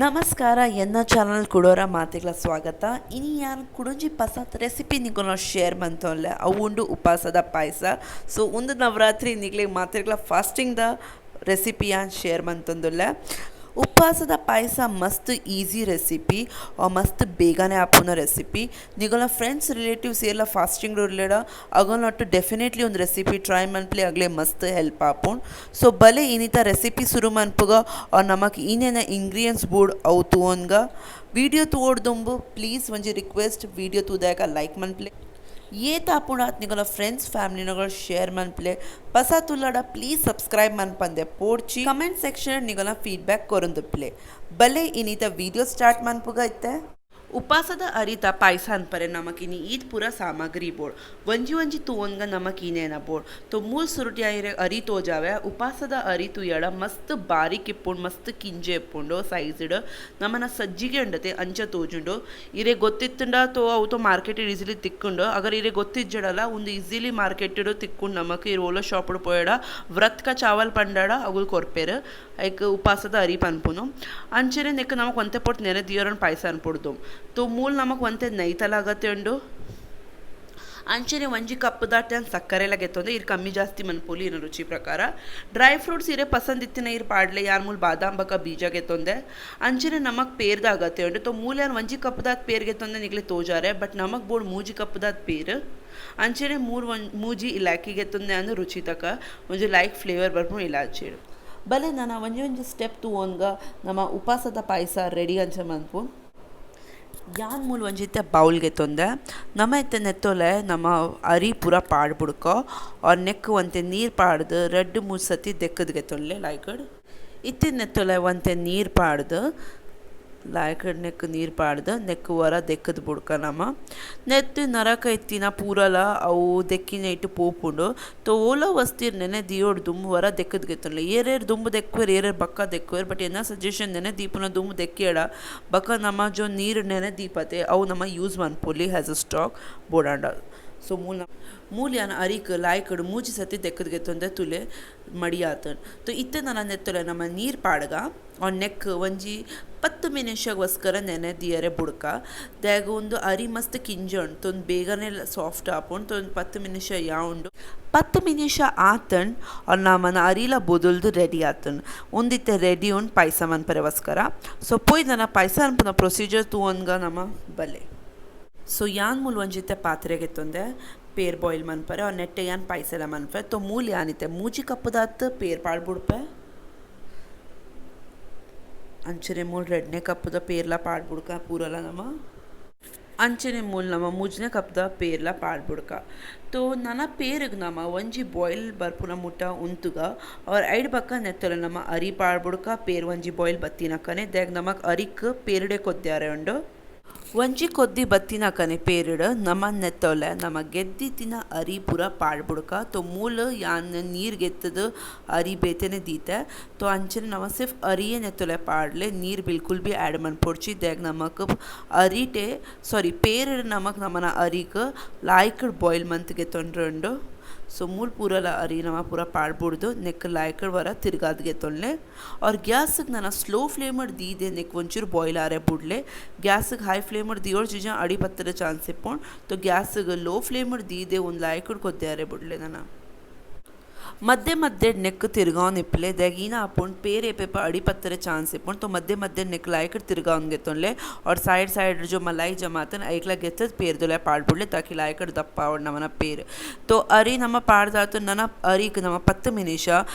ನಮಸ್ಕಾರ ಎನ್ನ ಚಾನಲ್ ಕುಡೋರ ಮಾತಿಗಳ ಸ್ವಾಗತ. ಇನಿ ಯಾರು ಕುಡಂಜಿ ಪಸಂದ್ ರೆಸಿಪಿ ನಿಗೋನ ಶೇರ್ ಮಂತೊಲ್ಲೆ ಅವು ಉಂಡು ಉಪವಾಸದ ಪಾಯಸ. ಸೊ ಒಂದು ನವರಾತ್ರಿ ನಿಗ್ಲೆ ಮಾತಿಗಳ ಫಾಸ್ಟಿಂಗ್ ದ ರೆಸಿಪಿ ಯಾನ್ ಶೇರ್ ಮಂತೊಂದುಲ್ಲೆ. ಉಪವಾಸದ ಪಾಯಸ ಮಸ್ತ್ ಈಸಿ ರೆಸಿಪಿ ಮಸ್ತ್ ಬೇಗನೆ ಆಪುನ ರೆಸಿಪಿ. ನಿಗೋಲ ಫ್ರೆಂಡ್ಸ್ ರಿಲೇಟಿವ್ಸ್ ಎಲ್ಲ ಫಾಸ್ಟಿಂಗ್ ರಿಲೇಡ ಅಗೊಲ್ಲೊಟ್ಟು ಡೆಫಿನೆಟ್ಲಿ ಒಂದು ರೆಸಿಪಿ ಟ್ರೈ ಮನ್ಪ್ಲೆ ಅಗ್ಲೆ ಮಸ್ತ್ ಹೆಲ್ಪ್ ಆಪುನ್. ಸೊ ಬಲೆ ಇನ್ನಿತ ರೆಸಿಪಿ ಶುರು ಮನ್ಪುಗ ನಮಕ್ ಇನ್ನೇನ ಇಂಗ್ರೀಡಿಯೆಂಟ್ಸ್ ಬೋರ್ಡ್ ಅವು ತೂವನ್ಗ ವಿಡಿಯೋ ತೋಡ್ದೊಂಬು ಪ್ಲೀಸ್ ಒಂಜಿ ರಿಕ್ವೆಸ್ಟ್ ವಿಡಿಯೋ ತೂದಾಕ ಲೈಕ್ ಮನ್ಪ್ಲೆ ये तापुणात निगला फ्रेंड्स फैमिली नगल शेयर मनप्ले पसा तुलाडा प्लीज सब्सक्राइब मनपंदे पोर्ची कमेंट सेक्शन निगला फीडबैक कोरुंदुप्ले भले इनिता वीडियो स्टार्ट मनपुगा इत्ते. ಉಪವಾಸದ ಅರಿತ ಪಾಯಸ ಅನ್ಪರೆ ನಮಕಿನಿ ಈದ್ ಪೂರ ಸಾಮಗ್ರಿ ಬೋರ್ಡ್ ಒಂಜಿ ತೂವನ್ಗ ನಮಕಿನೇನ ಬೋರ್ಡ್ ತೊ ಮೂಲ್ ಸುರುಟಿ ಆಯಿರೆ ಅರಿ ತೋಜಾವೆ. ಉಪವಾಸದ ಅರಿ ತುಯ್ಯಡ ಮಸ್ತ್ ಬಾರಿಕ್ ಇಪ್ಪುಂಡು ಮಸ್ತ್ ಕಿಂಜೆ ಇಪ್ಪುಂಡು ಸೈಜ್ಡ್ ನಮ್ಮನ ಸಜ್ಜಿಗೆ ಉಂಡತೆ ಅಂಚ ತೋಜುಂಡು ಇರೆ ಗೊತ್ತಿತ್ತಂಡ ತೋ ಅವು ತೋ ಮಾರ್ಕೆಟ್ ಈಸಿಲಿ ತಿಕ್ಕೊಂಡು ಅಗರ್ ಇರೆ ಗೊತ್ತಿಜ್ಜಡಲ್ಲ ಒಂದು ಈಸಿಲಿ ಮಾರ್ಕೆಟ್ ತಿಕ್ಕೊಂಡು ನಮಕ್ ಈ ರೋಲ ಶಾಪ್ ಪೋಯಡ ವ್ರತ್ ಕ ಚಾವಲ್ ಪಂಡಾಡ ಅಗುಲ್ ಕೊರ್ಪೇರು ಐಕ್ ಉಪವಾಸದ ಅರಿ ಪನ್ಪುನು ಅಂಚನೆ ನೆಕ್ ನಮಕ್ ಒಂತೆ ಪೊಟ್ ನೆನೆ ದಿಯೋರನ್ ಪಾಯಸ ಅನ್ಪೊಡ್ದು. तो मूल नमक ಒಂತೆ ನೈತಲಾಗತ್ತೆ ಉಂಡು ಅಂಚನೆ ಒಂಜಿ ಕಪ್ ದಾಟಿ ಸಕ್ಕರೆ ಎಲ್ಲ ಗೆತ್ತೊಂದೆ ಇರ್ ಕಮ್ಮಿ ಜಾಸ್ತಿ ಮನ್ಪೋಲಿ ಇರೋ ರುಚಿ ಪ್ರಕಾರ. ಡ್ರೈ ಫ್ರೂಟ್ಸ್ ಇರೆ ಪಸಂದ್ ಇತ್ತಿನ ಇರ್ ಪಾಡ್ಲೆ ಯಾರ್ ಮೂಲ್ ಬಾದಾಮ್ ಬಕ ಬೀಜ ಗೆತ್ತೊಂದೆ ಅಂಚನೆ ನಮಕ್ ಪೇರ್ದಾಗತ್ತೆ ಉಂಡು. ತೊ ಮೂಲ ಯಾನ್ ಒಂಜಿ ಕಪ್ ದಾತ್ ಪೇರ್ ಗೆತ್ತೊಂದೆ ನಿಗ್ಲೆ ತೋಜಾರೆ ಬಟ್ ನಮಕ್ ಬೋರ್ಡ್ ಮೂಜಿ ಕಪ್ ದಾತ್ ಪೇರ್ ಅಂಚನೆ ಮೂಜಿ ಇಲಾಖಿ ಗೆತ್ತೊಂದೆ ಅಂದ್ರೆ ರುಚಿ ತಕ ಒಂಜಿ ಲೈಕ್ ಫ್ಲೇವರ್ ಬರ್ಪುಂಡು ಇಲಾಚಿ ಬಲೆ ನಾನು ಒಂಜಿ ಸ್ಟೆಪ್ ತೂವನ್ಗ ನಮ್ಮ ಉಪವಾಸದ ಪಾಯಸ ರೆಡಿ ಅಂಚ ಮನ್ಪು ಯಾನ್ ಮೂಲ ಒಂಜಿತ್ತೆ ಬೌಲ್ಗೆ ತೊಂದೆ ನಮ್ಮ ಇತ್ತೆ ನೆತ್ತೊಲೆ ನಮ್ಮ ಅರಿ ಪೂರ ಪಾಡ್ಬಿಡ್ಕೊ ಅವ್ರ ನೆಕ್ ಒಂತೆ ನೀರು ಪಾಡ್ದು 2-3 ಸತಿ ದೆಕ್ಕದ್ಗೆ ತೊಳ್ಳೆ ಲಾಯ್ಕಡ್ ಇತ್ತಿನ ನೆತ್ತೊಲೆ ಒಂತೆ ನೀರು ಪಾಡ್ದು ಲಾಯ್ಕಡ್ ನೆಕ್ ನೀರು ಪಾಡ್ದು ನೆಕ್ ವರ ದೆಕ್ಕದ್ ಬುಡ್ಕ ನಮ್ಮ ನೆತ್ತು ನರಕ ಇತ್ತಿನ ಪೂರಲ ಅವು ದೆಕ್ಕಿನ ಇಟ್ಟು ಪೋಪುಂಡು ತೊ ಓಲೋ ವಸ್ತಿರ್ ನೆನೆ ದಿಯೋಡ್ ದುಂಬು ವರ ದೆಕ್ಕದ್ಗೆ ತೊಳ್ಳೆ ಏರೇರು ದುಂಬು ದೆಕ್ಕುವೇರು ಏರೇರು ಬಕ್ಕ ದೆಕ್ಕುವೇರು ಬಟ್ ಎನ್ನ ಸಜೆಷನ್ ನೆನೆ ದೀಪನ ದುಂಬು ದೆಕ್ಕಿಯಡ ಬಕ್ಕ ನಮ್ಮ ಜೊ ನೀರು ನೆನೆ ದೀಪತೆ ಅವು ನಮ್ಮ ಯೂಸ್ ಮನ್ಪೊಲಿ ಹ್ಯಾಸ್ ಅ ಸ್ಟಾಕ್ ಬೋಡಾಂಡ. ಸೊ ಮೂಲ ಯಾನ ಅರಿಕ್ ಲಾಯ್ಕಡ್ ಮೂಜಿ ಸತಿ ದೆಕ್ಕದ್ಗೆ ತೊಂದೆ ತುಲೆ ಮಡಿ ಆತನ್. ತೊ ಇತ್ತೆ ನನ್ನ ನೆತ್ತೊಲೆ ನಮ್ಮ ನೀರು ಪಾಡ್ಗ ಅವ್ನ ನೆಕ್ ಒಂಜಿ 10 ನಿಮಿಷಗೋಸ್ಕರ ನೆನೆ ದಿಯರೆ ಬುಡ್ಕ ದ್ಯಾಗ ಒಂದು ಅರಿ ಮಸ್ತ್ ಕಿಂಜೊಂಡು ತೊಂದು ಬೇಗನೆ ಸಾಫ್ಟ್ ಆಪುಂಡು ತೊಂದು 10 ನಿಮಿಷ ಯಾವುಂಡು 10 ನಿಮಿಷ ಆತಂಡು ಅವ್ರು ನಮ್ಮನ ಅರಿಲ ಬೊದಲ್ದು ರೆಡಿ ಆತಂಡು ಒಂದಿತ್ತೆ ರೆಡಿ ಉಂಡು ಪಾಯಸ ಮನ್ಪರೆಗೋಸ್ಕರ. ಸೊ ಪೋಯ್ ನನ್ನ ಪಾಯಸ ಅನ್ಪುನ ಪ್ರೊಸೀಜರ್ ತೂವನ್ಗ ನಮ್ಮ ಬಲೆ. ಸೊ ಯಾನ್ ಮೂಲ ಒಂಜಿತ್ತೆ ಪಾತ್ರೆಗೆ ತೊಂದೆ ಪೇರ್ ಬಾಯ್ಲ್ ಮನ್ಪರೆ ಅವ್ರ ನೆಟ್ಟೆ ಯಾನ್ ಪಾಯಸ ಎಲ್ಲ ಮನ್ಪರೆ ತೊ ಮೂಲ ಯಾನಿತ್ತೆ ಮೂಜಿ ಕಪ್ಪದಾತ್ ಪೇರ್ ಪಾಡ್ಬಿಡ್ಪೆ ಅಂಚನೆ ಮೂಲ 2ನೇ ಕಪ್ಪದ ಪೇರ್ಲ ಪಾಡ್ಬಿಡ್ಕ ಪೂರಲ್ಲ ನಮ್ಮ ಅಂಚನೆ ಮೂಲ ನಮ್ಮ 3ನೇ ಕಪ್ದ ಪೇರ್ಲ ಪಾಡ್ಬಿಡ್ಕ. ತೊ ನನ್ನ ಪೇರಿಗೆ ನಮ್ಮ ಒಂಜಿ ಬಾಯ್ಲ್ ಬರ್ಪುನ ಮುಟ್ಟ ಉಂತುಗ ಅವ್ರ ಐಡ್ ಬಕ್ಕ ನೆತ್ತೊಲೆ ನಮ್ಮ ಅರಿ ಪಾಡ್ಬಿಡ್ಕ ಪೇರ್ ಒಂಜಿ ಬಾಯ್ಲ್ ಬತ್ತಿನಕನೆ ದ್ಯಾಗ ನಮಕ್ ಅರಿಕ್ ಪೇರ್ಡೆ ಕೊದ್ಯಾರೆ ಉಂಡು ಒಂಜಿ ಕೊದ್ದಿ ಬತ್ತಿನಕನೆ ಪೇರಿಡ್ ನಮ್ಮ ನೆತ್ತೊಲೆ ನಮ್ಮ ಗೆದ್ದಿತ್ತಿನ ಅರಿ ಪೂರ ಪಾಡ್ಬಿಡ್ಕ. ತೊ ಮೂಲ ಯಾನ್ ನೀರು ಗೆತ್ತದ ಅರಿ ಬೇತೆನೆ ದೀತೆ ತೊ ಅಂಚನೆ ನಮ್ಮ ಸಿರ್ಫ್ ಅರಿಯೇ ನೆತ್ತೊಲೆ ಪಾಡ್ಲೆ ನೀರು ಬಿಲ್ಕುಲ್ ಬಿ ಆ್ಯಡ್ ಮನ್ಪೊಡ್ಚಿ ದ್ಯಾಗ ನಮಕ್ ಅರಿಟೆ ಪೇರಿಡ್ ನಮಕ್ ನಮ್ಮನ ಅರಿಕ್ ಲಾಯ್ಕಡ್ ಬಾಯ್ಲ್ ಮಂತ್ಗೆ ತೊಂಡ್ರಂಡು. ಸೊ ಮೂಲ ಪೂರಲ ಅರಿ ನಮ್ಮ ಪೂರ ಪಾಡ್ಬಿಡ್ದು ನೆಕ್ ಲಾಯ್ಕಡ್ ವರ ತಿರ್ಗಾದ್ಗೆ ತೊಳ್ಳೆ ಅವ್ರ ಗ್ಯಾಸಿಗೆ ನಾನು ಸ್ಲೋ ಫ್ಲೇಮಡ್ ದೀದೆ ನೆಕ್ ಒಂಚೂರು ಬಾಯ್ಲ್ ಆರೆ ಬಿಡ್ಲೆ ಗ್ಯಾಸಿಗೆ ಹೈ ಫ್ಲೇಮಡ್ ದಿಯೋಳು ಚೀಜ ಅಡಿ ಪತ್ತರ ಚಾನ್ಸ್ ಇಪ್ಪುಂಡು ತೊ ಗ್ಯಾಸಿಗೆ ಲೋ ಫ್ಲೇಮಡ್ ದೀದೆ ಒಂದು ಲಾಯ್ಕಡ್ ಕೊದ್ದೆ ಆರೆ ಬಿಡ್ಲೆ ನಾನು ಮಧ್ಯೆ ನೆಕ್ ತಿರ್ಗಾವ್ನ ಇಪ್ಪಲೆ ದ್ಯಾಗೀನ ಹಾಪುಂಡು ಪೇರ್ ಏಪೇಪ ಅಡಿ ಪತ್ತರ ಚಾನ್ಸ್ ಇಪ್ಪುಂಡು ತೊ ಮಧ್ಯೆ ನೆಕ್ ಲಾಯ್ಕಡ್ ತಿರ್ಗಾವ್ನ ಗೆತ್ತೊನ್ಲೆ और साइड जो मलाई जमातन ऐकला ಗೆತ್ತದ ಪೇರ್ದೊಲೆ ಪಾಡ್ಬಿಡ್ಲೆ ತಾಕಿ ಲಾಯ್ಕಡ್ ದಪ್ಪ ಅವಡ್ ನಮ್ಮನ ಪೇರ್ ತೊ ಅರಿ ನಮ್ಮ ಪಾಡ್ದಾತು ನನ್ನ ಅರಿಕ್ ನಮ್ಮ 10 ನಿಮಿಷ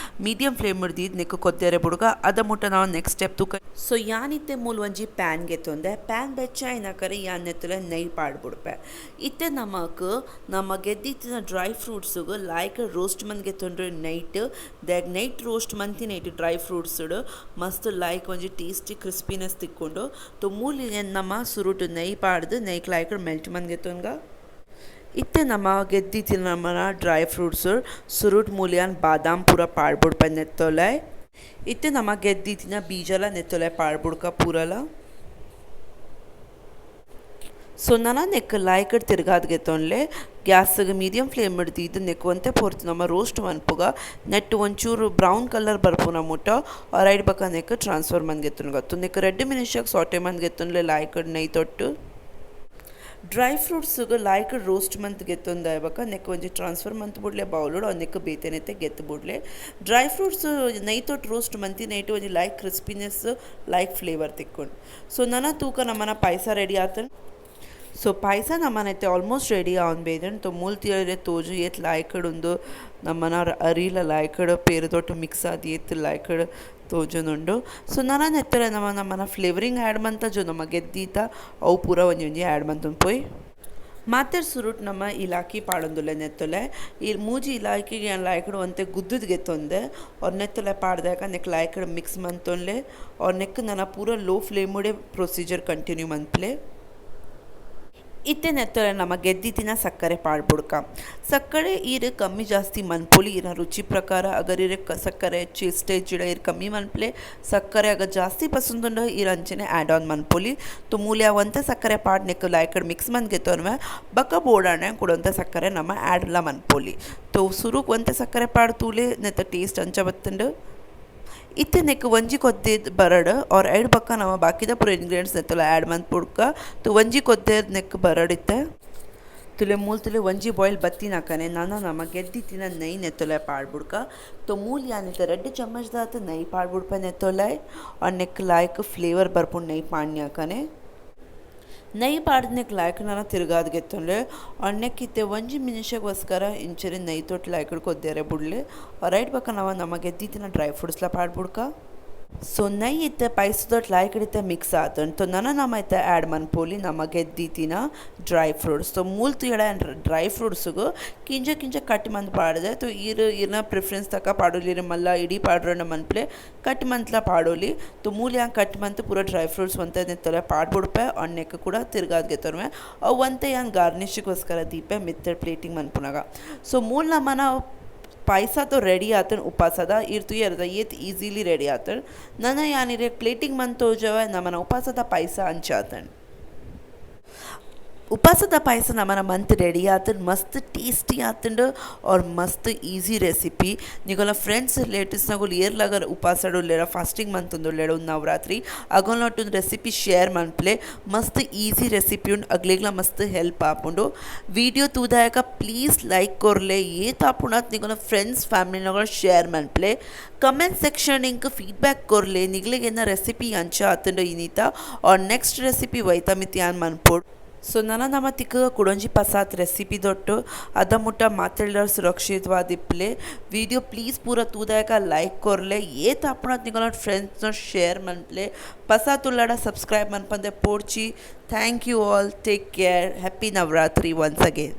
ಮೀಡಿಯಂ ಫ್ಲೇಮ್ ಹಿಡ್ದಿದ್ದು ನೆಕ್ ಕೊದ್ದೆರೆ ಬುಡ್ಗ ಅದ ಮುಟ್ಟ ನಾವು ನೆಕ್ಸ್ಟ್ ಸ್ಟೆಪ್ ತುಕ. ಸೊ ಯಾನಿತ್ತೆ ಮೂಲ ಒಂಜಿ ಪ್ಯಾನ್ ಗೆತ್ತೊಂದೆ ಪ್ಯಾನ್ ಬೆಚ್ಚ ಏನಕರೆ ಯಾನ್ ನೆತ್ತಲೆ ನೈ ಪಾಡ್ಬಿಡ್ಪೆ ಇತ್ತೆ ನಮಕ್ ನಮ್ಮ ಗೆದ್ದಿತ್ತಿನ ಡ್ರೈ ಫ್ರೂಟ್ಸ್ಗೆ ಲಾಯ್ಕಡ್ ರೋಸ್ಟ್ ಮಂದ್ ಗೆತ್ತೊಂಡ್ರೆ ನೈಟ್ ದ್ಯಾಗ್ ನೈಟ್ ರೋಸ್ಟ್ ಮಂತಿ ನೈಟ್ ಡ್ರೈ ಫ್ರೂಟ್ಸ್ ಮಸ್ತ್ ಲೈಕ್ ಒಂಜಿ ಟೇಸ್ಟಿ ಕ್ರಿಸ್ಪಿನೆಸ್ ತಿಕ್ಕೊಂಡು ತೊ ಮೂಲಿ ನಮ್ಮ ಸುರುಟು ನೈ ಪಾಡ್ದು ನೈಕ್ ಲಾಯ್ಕಡ್ ಮೆಲ್ಟ್ ಮಂದ್ ಗೆತ್ತೊಂಗ ಇತ್ತೆ ನಮ್ಮ ಗೆದ್ದಿತ್ತಿನ ನಮ್ಮನ ಡ್ರೈ ಫ್ರೂಟ್ಸ್ ಸುರುಟ್ ಮೂಲಿಯಾನ್ ಬಾದಾಮ್ ಪೂರ ಪಾಡ್ಬಿಡ್ಪ ನೆತ್ತೊಲೆ ಇತ್ತೆ ನಮ್ಮ ಗೆದ್ದಿತ್ತಿನ ಬೀಜಲ ನೆತ್ತೊಲೆ ಪಾಡ್ಬಿಡ್ಕ ಪೂರಲ. ಸೊ ನಾನು ನೆಕ್ ಲಾಯ್ಕಡ್ ತಿರ್ಗಾದ್ ಗೆತ್ತೊನ್ಲೆ ಗ್ಯಾಸ್ಗೆ ಮೀಡಿಯಮ್ ಫ್ಲೇಮ್ ಹಿಡ್ದು ಇದು ನೆಕ್ಕುವಂತೆ ಪೋರ್ತು ನಮ್ಮ ರೋಸ್ಟ್ ಮನ್ಪುಗ ನೆಟ್ಟು ಒಂಚೂರು ಬ್ರೌನ್ ಕಲರ್ ಬರ್ಪುನ ಮುಟ್ಟ ರೈಡ್ ಬಕ್ಕ ನೆಕ್ ಟ್ರಾನ್ಸ್ಫರ್ ಮಂದ್ ಗೆತ್ತುನ್ ಗತ್ತು ನೆಕ್ ರೆಡ್ ಮಿನಿಷಕ್ ಸಾಟೆ ಮಂದ್ ಗೆತ್ತೊನ್ಲೆ ಲಾಯ್ಕಡ್ ನೈ ತೊಟ್ಟು ಡ್ರೈ ಫ್ರೂಟ್ಸ್ಗೆ ಲಾಯ್ಕ್ ರೋಸ್ಟ್ ಮಂತ್ ಗೆತ್ತೊಂದು ಇವಾಗ ನೆಕ್ ಒಂಜಿ ಟ್ರಾನ್ಸ್ಫರ್ ಮಂತ್ ಬಿಡ್ಲೆ ಬೌಲೋಡು ಅವ್ನು ನೆಕ್ ಬೇತೆನೈತೆ ಗೆತ್ತು ಬಿಡ್ಲೆ ಡ್ರೈ ಫ್ರೂಟ್ಸ್ ನೈತೊಟ್ಟು ರೋಸ್ಟ್ ಮಂತಿ ನೈಟು ಒಂಜಿ ಲೈಕ್ ಕ್ರಿಸ್ಪಿನೆಸ್ ಲೈಕ್ ಫ್ಲೇವರ್ ತಿಕ್ಕೊಂಡು ಸೊ ನನ್ನ ತೂಕ ನಮ್ಮನ ಪಾಯಸ ರೆಡಿ ಆತ ಸೊ ಪಾಯಸ ನಮ್ಮನೈತೆ ಆಲ್ಮೋಸ್ಟ್ ರೆಡಿ ಆನ್ ಬೇದನ್ ತೊ ಮೂಲ್ ತಿಯರೆ ತೋಜು ಏತ್ ಲಾಯ್ಕಡ್ ಒಂದು ನಮ್ಮನ ಅರಿಲ ಲಾಯ್ಕಡ್ ಪೇರುದೊಟ್ಟು ಮಿಕ್ಸ್ ಆದಿ ಏತ್ ಲಾಯ್ಕಡ್ ತೋಜುನುಂಡು ಸೊ ನಾನು ಎತ್ತರ ನಮ್ಮನ ಫ್ಲೇವರಿಂಗ್ ಆ್ಯಡ್ ಮಂತ ಜೋ ನಮ್ಮ ಗೆದ್ದೀತ ಅವು ಪೂರ ಒಂಜಿ ಆ್ಯಡ್ ಮಂತುಂಡು ಪೋಯ್ ಮಾತೆರ್ ಸುರುಟ್ ನಮ್ಮ ಇಲಾಖಿ ಪಾಡೊಂದುಲ್ಲೆ ನೆತ್ತೊಲೆ ಈ ಮೂಜಿ ಇಲಾಖಿಗೆ ಲಾಯ್ಕಡು ಅಂತೆ ಗುದ್ದದ್ ಗೆತ್ತೊಂದೆ ಅವ್ರ ನೆತ್ತೊಲೆ ಪಾಡ್ದಾಕ ನೆಕ್ ಲಾಯ್ಕಡ್ ಮಿಕ್ಸ್ ಮಂತೊನ್ಲೆ ಅವ್ರ ನೆಕ್ ನನ್ನ ಪೂರ ಲೋ ಫ್ಲೇಮುಡೆ ಪ್ರೊಸೀಜರ್ ಕಂಟಿನ್ಯೂ ಮಂತ್ಲೆ ಇತ್ತೆ ನೆತ್ತೊಲೆ ನಮ್ಮ ಗೆದ್ದಿತ್ತಿನ ಸಕ್ಕರೆ ಪಾಡ್ಬುಡ್ಕ ಸಕ್ಕರೆ ಈರು ಕಮ್ಮಿ ಜಾಸ್ತಿ ಮನ್ಪೊಲಿ ಇರ ರುಚಿ ಪ್ರಕಾರ ಅಗರ್ ಇರ ಸಕ್ಕರೆ ಟೇಸ್ಟ್ ಇಡ ಇರು ಕಮ್ಮಿ ಮನ್ಪಲೆ ಸಕ್ಕರೆ ಅಗ ಜಾಸ್ತಿ ಪಸಂದುಂಡು ಇರ ಅಂಚನೆ ಆ್ಯಡ್ ಆನ್ ಮನ್ಪೊಲಿ ತು ಮೂಲ್ಯ ಒಂತೆ ಸಕ್ಕರೆ ಪಾಡ್ ನೆಕ್ ಲಾಯ್ಕಡ್ ಮಿಕ್ಸ್ ಮಂದ್ ಗೆತ್ತೋನ್ವೆ ಬಕ್ಕ ಬೋಡಾಣೆ ಕೊಡೊಂತೆ ಸಕ್ಕರೆ ನಮ್ಮ ಆ್ಯಡ್ಲ ಮನ್ಪೊಲಿ ತೊ ಸುರುಕ್ ಒಂತೆ ಸಕ್ಕರೆ ಪಾಡ್ ತೂಲೆ ನೆತ್ತ ಟೇಸ್ಟ್ ಅಂಚ ಬತ್ತುಂಡು ಇತ್ತೆ ನೆಕ್ ಒಂಜಿ ಕೊದ್ದೇದ್ ಬರಡ್ ಅವ್ರ ಐಡ್ ಬಕ್ಕ ನಮ್ಮ ಬಾಕಿದ ಪೂರ ಇಂಗ್ರೀಡಿಯೆಂಟ್ಸ್ ನೆತ್ತಲ್ಲ ಆ್ಯಡ್ ಮಂತ್ ಪುಡ್ಕ ತು ಒಂಜಿ ಕೊದ್ದೇದ್ ನೆಕ್ ಬರಡ್ ಇತ್ತೆ ತುಲೆ ಮೂಲ್ ತುಲೆ ಒಂಜಿ ಬಾಯ್ಲ್ ಬತ್ತಿನಾಕನೆ ನಾನು ನಮ್ಮ ಗೆದ್ದಿತ್ತಿನ ನೈ ನೆತ್ತೊಲೆ ಪಾಡ್ಬುಡ್ಕ ತೊ ಮೂಲ್ ಯಾನಿತ್ತೆ 2 ಚಮಚದಾತ ನೈ ಪಾಡ್ಬುಡ್ಪ ನೆತ್ತೊಲೆ ಅವ್ರ ನೆಕ್ ಲಾಯ್ಕ್ ಫ್ಲೇವರ್ ಬರ್ಪುಂಡು ನೈ ಪಾಣ್ಯಾಕನೆ ನೈ ಪಾಡ್ದನೆಕ್ ಲಾಯ್ಕ್ ನಾನು ತಿರ್ಗಾದ್ ಗೆತ್ತೊಂಡ್ಲೆ ಅಣ್ಣೆಕ್ ಇತ್ತೆ ಒಂಜಿ ಮಿನಿಷಗೋಸ್ಕರ ಇಂಚರಿ ನೈ ತೊಟ್ಟು ಲಾಯ್ಕಡ್ ಕೊದ್ದೇರೆ ಬುಡ್ಲೆ ರೈಟ್ ಬಕ್ಕ ನಾವು ನಮ್ಮ ಗೆದ್ದಿತ್ತಿನ ಡ್ರೈ ಫ್ರೂಟ್ಸ್ಲ ಪಾಡ್ಬುಡ್ಕ ಸೊ ನೈ ಇತ್ತೆ ಪಾಯಸದೊಟ್ಟು ಲಾಯ್ಕಡ್ ಇತ್ತೆ ಮಿಕ್ಸ್ ಆತಂಡು ತೊ ನಮ್ಮ ಇತ್ತೆ ಆ್ಯಡ್ ಮನ್ಪೋಲಿ ನಮ್ಮ ಗೆದ್ದಿತ್ತಿನ ಡ್ರೈ ಫ್ರೂಟ್ಸ್ ತೊ ಮೂಲ್ತು ಎಡ ಡ್ರೈ ಫ್ರೂಟ್ಸ್ಗು ಕಿಂಜ ಕಟ್ ಮಂತ್ ಪಾಡಿದೆ ತೊ ಇರ್ನ ಪ್ರಿಫರೆನ್ಸ್ ತಕ ಪಾಡೋಲಿ ಮಲ್ಲ ಇಡೀ ಪಾಡ್ರಣ್ಣ ಮನ್ಪ್ಲೆ ಕಟ್ ಮಂತ್ಲ ಪಾಡೋಲಿ ತೊ ಮೂಲ ಯಾಂಗ್ ಕಟ್ ಮಂತ್ ಪೂರ ಡ್ರೈ ಫ್ರೂಟ್ಸ್ ಒಂತೆ ನೆತ್ತೊಲೆ ಪಾಡ್ಬಿಡ್ಪೆ ಅಣ್ಣೆಕ್ ಕೂಡ ತಿರ್ಗಾದ್ ಗೆತ್ತೊರ್ವೆ ಅವು ಒಂತೆ ಯಾಂಗ್ ಗಾರ್ನಿಷ್ಗೋಸ್ಕರ ದೀಪೆ ಮಿತ್ತೆ ಪ್ಲೇಟಿಂಗ್ ಮನ್ಪುನಾಗ ಸೊ ಮೂಲ ನಮ್ಮನ पायसा तो रेडी आतन उपासदा इर्तु यरदा येत इजीली रेडी आतन नना यानिरे प्लेटिंग मन तो जवा नमन उपासदा पायसा अंचातन ಉಪವಾಸದ ಪಾಯಸ ನಮ್ಮನ ಮಂತ್ ರೆಡಿ ಆತಂಡು ಮಸ್ತ್ ಟೇಸ್ಟಿ ಆತಂಡು और मस्त ಈಸಿ ರೆಸಿಪಿ ನಿಗೋಲ ಫ್ರೆಂಡ್ಸ್ ರಿಲೇಟಿವ್ಸ್ನಾಗುಲು ಏರ್ಲಾಗ ಉಪವಾಸಡುಲ್ಲೆರ ಫಾಸ್ಟಿಂಗ್ ಮಂತೊಂದುಲ್ಲೆರ ಒಂದು ನವರಾತ್ರಿ ಅಗೋಲೊಟ್ಟೊಂದು ರೆಸಿಪಿ ಶೇರ್ ಮನ್ಪ್ಲೆ ಮಸ್ತ್ ಈಸಿ ರೆಸಿಪಿ ಉಂಡು ಅಗ್ಲಿಗ್ಲ ಮಸ್ತ್ ಹೆಲ್ಪ್ ಆಪುಂಡು ವಿಡಿಯೋ ತೂದಾಯಕ ಪ್ಲೀಸ್ ಲೈಕ್ ಕೊರ್ಲೆ ಏತ್ ಆಪುಂಡಾತ್ ನಿಗೋಲ ಫ್ರೆಂಡ್ಸ್ ಫ್ಯಾಮಿಲಿನಾಗ ಶೇರ್ ಮನ್ಪ್ಲೆ ಕಮೆಂಟ್ ಸೆಕ್ಷನ್ ಇಂಕ್ ಫೀಡ್ಬ್ಯಾಕ್ ಕೊರ್ಲೆ ನಿಗ್ಲಿಗೆನ್ನ ರೆಸಿಪಿ ಅಂಚ ಆತಂಡು ಇನಿತ और ನೆಕ್ಸ್ಟ್ ರೆಸಿಪಿ ವೈತಮಿತಿ ಆನ್ ಮನ್ಪೋಡು ಸೊ ನಮ್ಮ ತಿಕ್ಕ ಕುಡೊಂಜಿ ಪಸಾತ್ ರೆಸಿಪಿ ದೊಟ್ಟು ಅದ ಮುಟ್ಟ ಮಾತಾಡೋ ಸುರಕ್ಷಿತವಾದಿಪ್ಲೆ ವಿಡಿಯೋ ಪ್ಲೀಸ್ ಪೂರ ತೂದಾಯಕ ಲೈಕ್ ಕೊರ್ಲೆ ಏತ್ ಆಪುಣತ್ ನಿಗೋಲ ಫ್ರೆಂಡ್ಸ್ನ ಶೇರ್ ಮನ್ಪ್ಲೆ ಪಸಾತ್ ಉಳ್ಳಾಡ ಸಬ್ಸ್ಕ್ರೈಬ್ ಮನ್ಪಂದೆ ಪೋಡ್ಚಿ thank you all take care happy Navratri once again